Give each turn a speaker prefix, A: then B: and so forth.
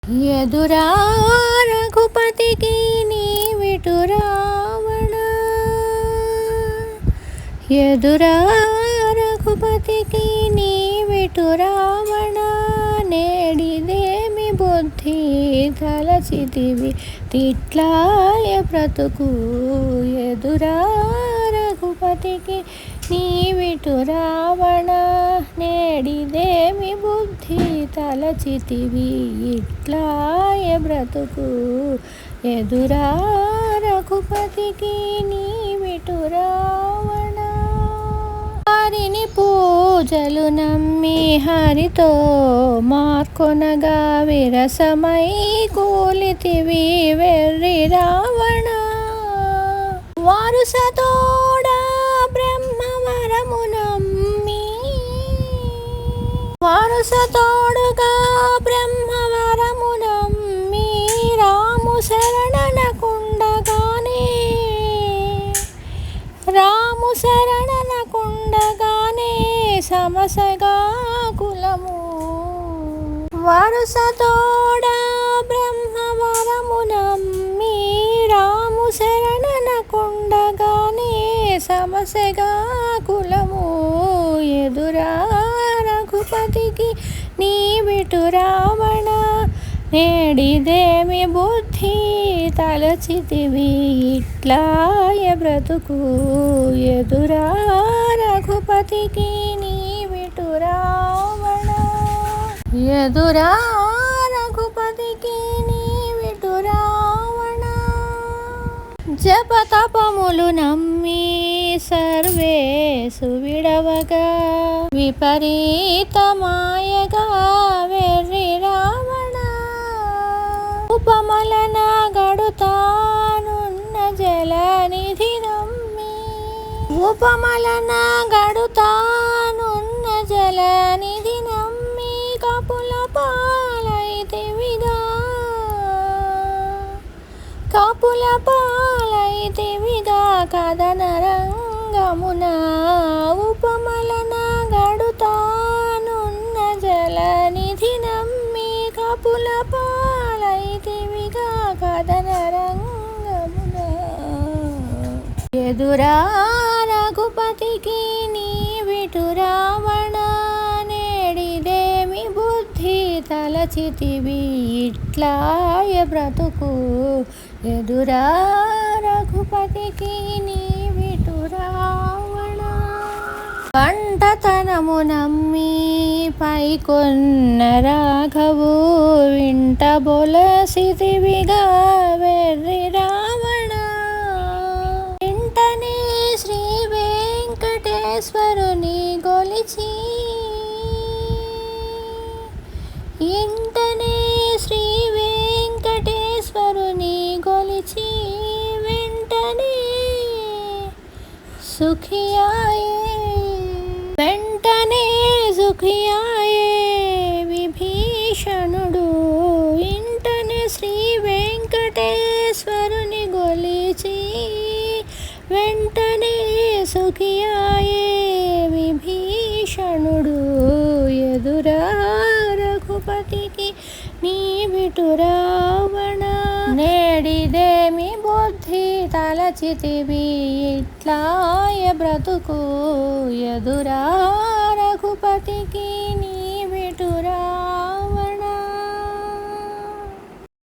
A: ఎదురా రఘుపతికి నీవిటు రావణ, ఎదురా రఘుపతికి నీవిటు రావణ. నేడిదేమి బుద్ధి తలచితివి తిట్లాయ బ్రతుకు, ఎదురా రఘుపతికి నీవిటు రావణ. నేడిదేమి బుద్ధి తలచితివి ఇట్లాయ బ్రతుకు, ఎదురా రఘుపతికి నీవిటు రావణ. హరిని పూజలు నమ్మి హరితో మార్కొనగా విరసమై కూలితివి వెర్రి రావణ. వారసతోడా బ్రహ్మవరము నమ్మి, వారసతోడుగా బ్రహ్మవరము నమ్మి రాము శరణనకుండగానే, రాము శరణనకుండగానే సమసగా కులము. వారసతోడా బ్రహ్మవరము నమ్మి రాము శరణనకుండగానే సమసగా కులము, ఎదురా రఘుపతికి నీవిటు రావణ. నేడిదేమి బుద్ధి తలచితివి ఇట్లాయ బ్రతుకు, ఎదురా రఘుపతికి నీవిటు రావణ. ఎదురా రఘుపతికి నీవిటు రావణ. జపతపములు నమ్మి సర్వేసు విడవగా విపరీతమాయగా వెర్రి రావణ. ఉపమలన గడుతానున్న జలనిధి నమ్మి, ఉపమలన గడుతానున్న జలనిధి నమ్మి కపుల పాలైతివిగా, కపుల పాలైతివిగా కథన రంగమున. ఉపమలన గడుతానున్న జలనిధి నమ్మి కపుల పాలైతివిగా కథన రంగమున, ఎదురా రఘుపతికి నీవిటు రావణ. నేడిదేమి బుద్ధి తలచితివి ఇట్లాయ బ్రతుకు, ఎదురా రఘుపతికి నీవిటు రావణ. పంటతనము నమ్మి పైకొన్న రాఘవు వింట బొలసితివిగా వెర్రి రావణ. వెంటనే శ్రీ వెంకటేశ్వరుని గొలిచి, ఇంటనే శ్రీ వెంకటేశ్వరుని గొలిచి వెంటనే సుఖియాయే, వెంటనే సుఖియాయే విభీషణుడు. ఇంటనే శ్రీ వెంకటేశ్వరుని గొలిచి వెంటనే సుఖియాయే విభీషణుడు, ఎదురా రఘుపతికి నీవిటు రావణ. నేడిదేమి బుద్ధి తలచితివి ఇట్లాయ బ్రతుకు, ఎదురా రఘుపతికి నీవిటు రావణ.